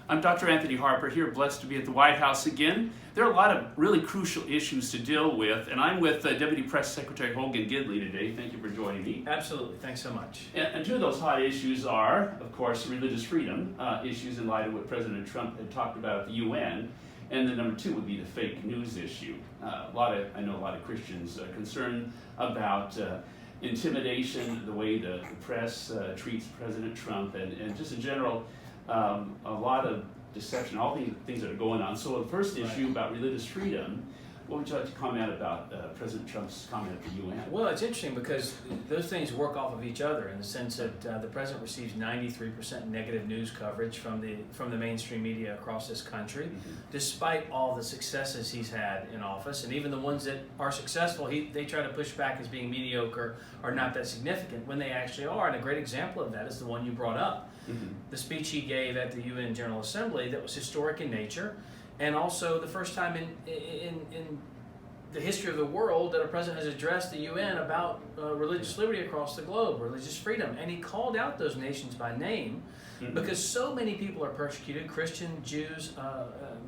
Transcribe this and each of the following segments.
I'm Dr. Anthony Harper here, blessed to be at the White House again. There are a lot of really crucial issues to deal with, and I'm with Deputy Press Secretary Hogan Gidley today. Thank you for joining me. Absolutely. Thanks so much. And two of those hot issues are, of course, religious freedom issues in light of what President Trump had talked about at the UN. And then number two would be the fake news issue. I know a lot of Christians are concerned about intimidation, the way the press treats President Trump, and just in general, a lot of deception, all the things that are going on. So the first issue about religious freedom, what would you like to comment about President Trump's comment at the UN? Well, it's interesting because those things work off of each other in the sense that the president receives 93% negative news coverage from the mainstream media across this country, despite all the successes he's had in office. And even the ones that are successful, they try to push back as being mediocre or not that significant when they actually are. And a great example of that is the one you brought up. The speech he gave at the UN General Assembly that was historic in nature, and also the first time in the history of the world that a president has addressed the UN about religious liberty across the globe, religious freedom. And he called out those nations by name because so many people are persecuted, Christian, Jews,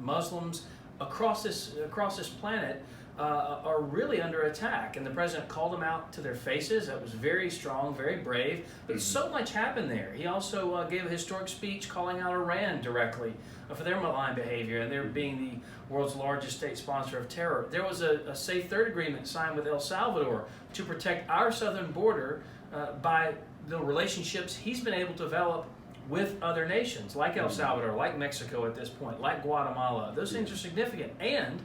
Muslims, across this planet are really under attack. And the president called them out to their faces. That was very strong, very brave. But so much happened there. He also gave a historic speech calling out Iran directly for their malign behavior and their being the world's largest state sponsor of terror. There was a Safe Third Agreement signed with El Salvador to protect our southern border by the relationships he's been able to develop with other nations, like El Salvador, like Mexico at this point, like Guatemala. Those things are significant. And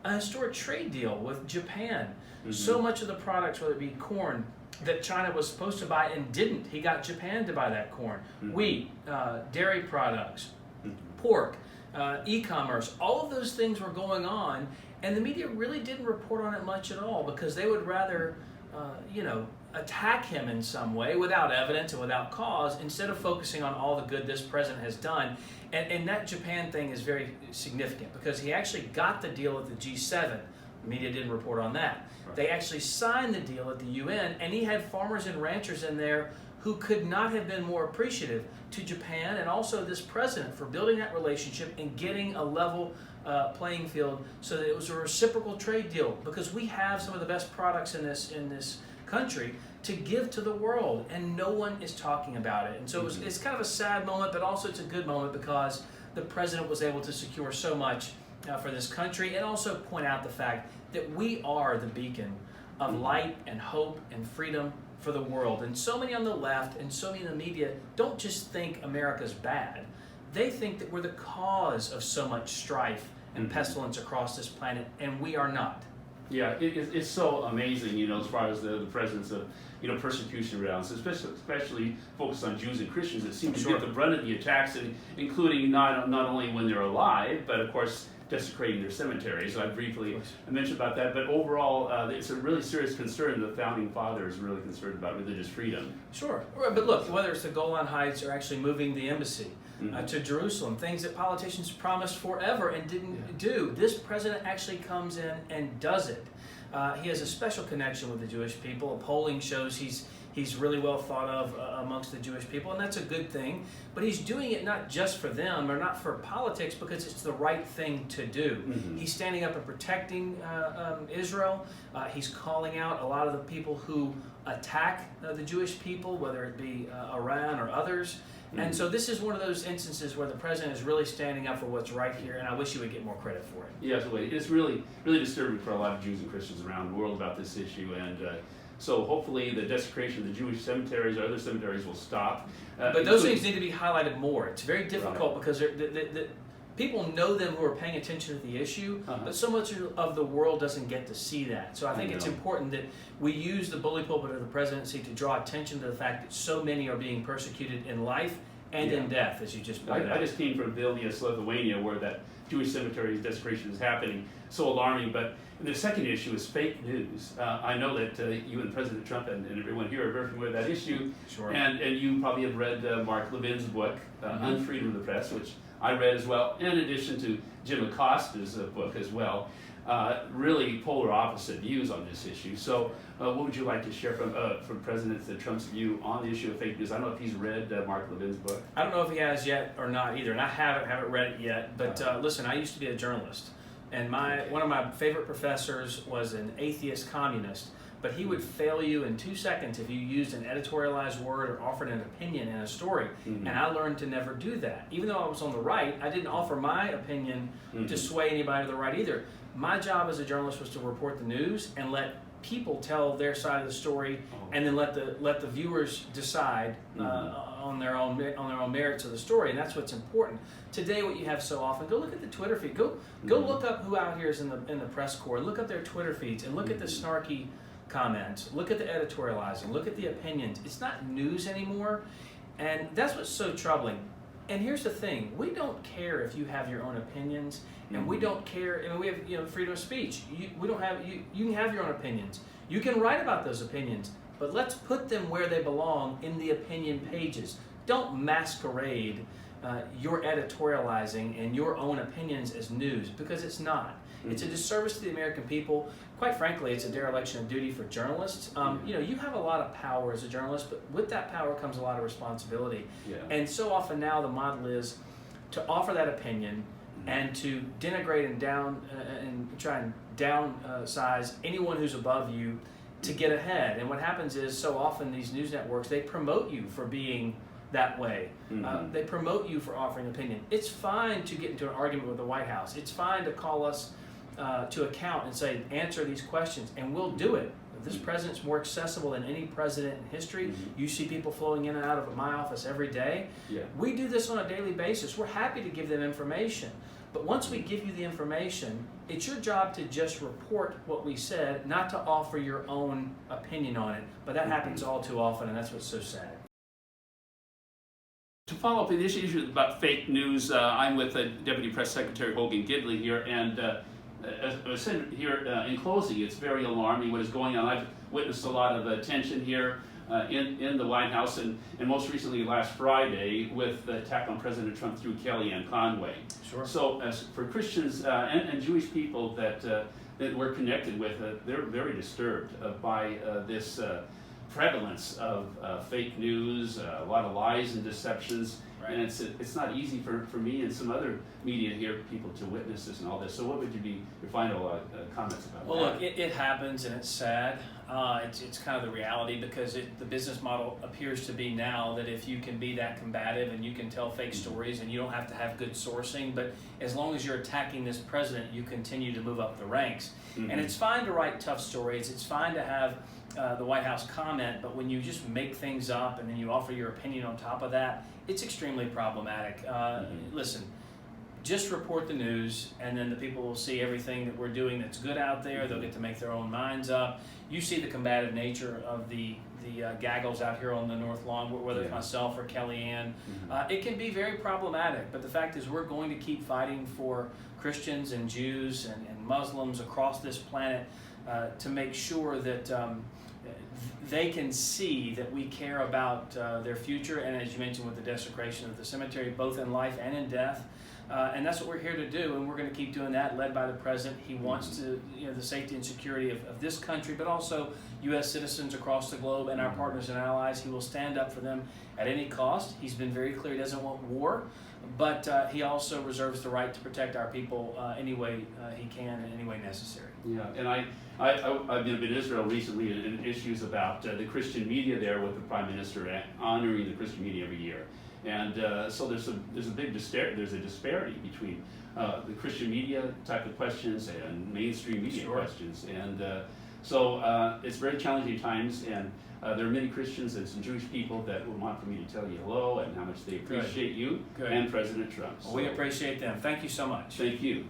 a historic trade deal with Japan. So much of the products, whether it be corn, that China was supposed to buy and didn't. He got Japan to buy that corn. Wheat, dairy products, pork, e-commerce, all of those things were going on, and the media really didn't report on it much at all because they would rather, attack him in some way without evidence and without cause instead of focusing on all the good this president has done. And that Japan thing is very significant because he actually got the deal at the G7. The media didn't report on that. Right. They actually signed the deal at the UN, and he had farmers and ranchers in there who could not have been more appreciative to Japan and also this president for building that relationship and getting a level playing field so that it was a reciprocal trade deal, because we have some of the best products in this country to give to the world, and no one is talking about it. And so it's kind of a sad moment, but also it's a good moment because the president was able to secure so much for this country, and also point out the fact that we are the beacon of light and hope and freedom for the world. And so many on the left and so many in the media don't just think America's bad. They think that we're the cause of so much strife and pestilence across this planet, and we are not. Yeah, it's so amazing, as far as the presence of, persecution around, so especially focused on Jews and Christians that seem to get the brunt of the attacks, including not only when they're alive, but of course desecrating their cemeteries. So I mentioned about that, but overall, it's a really serious concern. The founding fathers are really concerned about religious freedom. Sure, but look, whether it's the Golan Heights or actually moving the embassy to Jerusalem, things that politicians promised forever and didn't do, this president actually comes in and does it. He has a special connection with the Jewish people. Polling shows he's really well thought of amongst the Jewish people, and that's a good thing. But he's doing it not just for them or not for politics, because it's the right thing to do. He's standing up and protecting Israel. He's calling out a lot of the people who attack the Jewish people, whether it be Iran or others. And so this is one of those instances where the president is really standing up for what's right here, and I wish he would get more credit for it. Yeah, absolutely. It's really, really disturbing for a lot of Jews and Christians around the world about this issue, and so hopefully the desecration of the Jewish cemeteries or other cemeteries will stop. But those things need to be highlighted more. It's very difficult because the people know them who are paying attention to the issue, but so much of the world doesn't get to see that. So I think it's important that we use the bully pulpit of the presidency to draw attention to the fact that so many are being persecuted in life and in death, as you just pointed out. I just came from Vilnius, Lithuania, where that Jewish cemetery desecration is happening. So alarming. But the second issue is fake news. I know that you and President Trump and everyone here are very familiar with that issue. Sure. And you probably have read Mark Levin's book, Unfreedom of the Press, which I read as well, in addition to Jim Acosta's book as well. really polar opposite views on this issue. So what would you like to share from President Trump's view on the issue of fake news? I don't know if he's read Mark Levin's book. I don't know if he has yet or not either, and I haven't read it yet. But listen, I used to be a journalist, and one of my favorite professors was an atheist communist. But he would fail you in 2 seconds if you used an editorialized word or offered an opinion in a story. And I learned to never do that. Even though I was on the right, I didn't offer my opinion to sway anybody to the right either. My job as a journalist was to report the news and let people tell their side of the story, and then let the viewers decide on their own merits of the story, and that's what's important. Today, what you have so often, go look at the Twitter feed. Go look up who out here is in the press corps. Look up their Twitter feeds and look at the snarky comments. Look at the editorializing. Look at the opinions. It's not news anymore, and that's what's so troubling. And here's the thing: we don't care if you have your own opinions, and we don't care. I mean, we have freedom of speech. You can have your own opinions. You can write about those opinions, but let's put them where they belong in the opinion pages. Don't masquerade your editorializing and your own opinions as news, because it's not. It's a disservice to the American people. Quite frankly, it's a dereliction of duty for journalists. You have a lot of power as a journalist, but with that power comes a lot of responsibility. And so often now the model is to offer that opinion and to denigrate and try and downsize anyone who's above you to get ahead. And what happens is, so often these news networks, they promote you for being that way. They promote you for offering opinion. It's fine to get into an argument with the White House. It's fine to call us to account and say, answer these questions, and we'll do it. This president's more accessible than any president in history. You see people flowing in and out of my office every day. We do this on a daily basis. We're happy to give them information. But once we give you the information, it's your job to just report what we said, not to offer your own opinion on it. But that happens all too often, and that's what's so sad. To follow up on this issue about fake news, I'm with Deputy Press Secretary Hogan Gidley here, and as I said here in closing, it's very alarming what is going on. I've witnessed a lot of tension here in the White House, and most recently last Friday with the attack on President Trump through Kellyanne Conway. So as for Christians and Jewish people that we're connected with, they're very disturbed by this prevalence of fake news, a lot of lies and deceptions. And it's not easy for me and some other media here, people to witness this and all this. So what would be your final comments about that? Well, look, it happens, and it's sad. It's kind of the reality, because the business model appears to be now that if you can be that combative and you can tell fake stories and you don't have to have good sourcing, but as long as you're attacking this president, you continue to move up the ranks. And it's fine to write tough stories. It's fine to have the White House comment, but when you just make things up and then you offer your opinion on top of that, it's extremely problematic. Listen, just report the news, and then the people will see everything that we're doing that's good out there. They'll get to make their own minds up. You see the combative nature of the gaggles out here on the North Lawn, whether it's myself or Kellyanne. It can be very problematic, but the fact is we're going to keep fighting for Christians and Jews and Muslims across this planet to make sure that they can see that we care about their future, and as you mentioned with the desecration of the cemetery, both in life and in death. And that's what we're here to do, and we're going to keep doing that, led by the president. He wants to, the safety and security of this country, but also U.S. citizens across the globe and our partners and allies. He will stand up for them at any cost. He's been very clear he doesn't want war, but he also reserves the right to protect our people any way he can and any way necessary. And I've been in Israel recently in issues about the Christian media there, with the Prime Minister honoring the Christian media every year. And so there's a big disparity between the Christian media type of questions and mainstream media questions. And so it's very challenging times, and there are many Christians and some Jewish people that would want for me to tell you hello and how much they appreciate you and President Trump. Well, we appreciate them. Thank you so much. Thank you.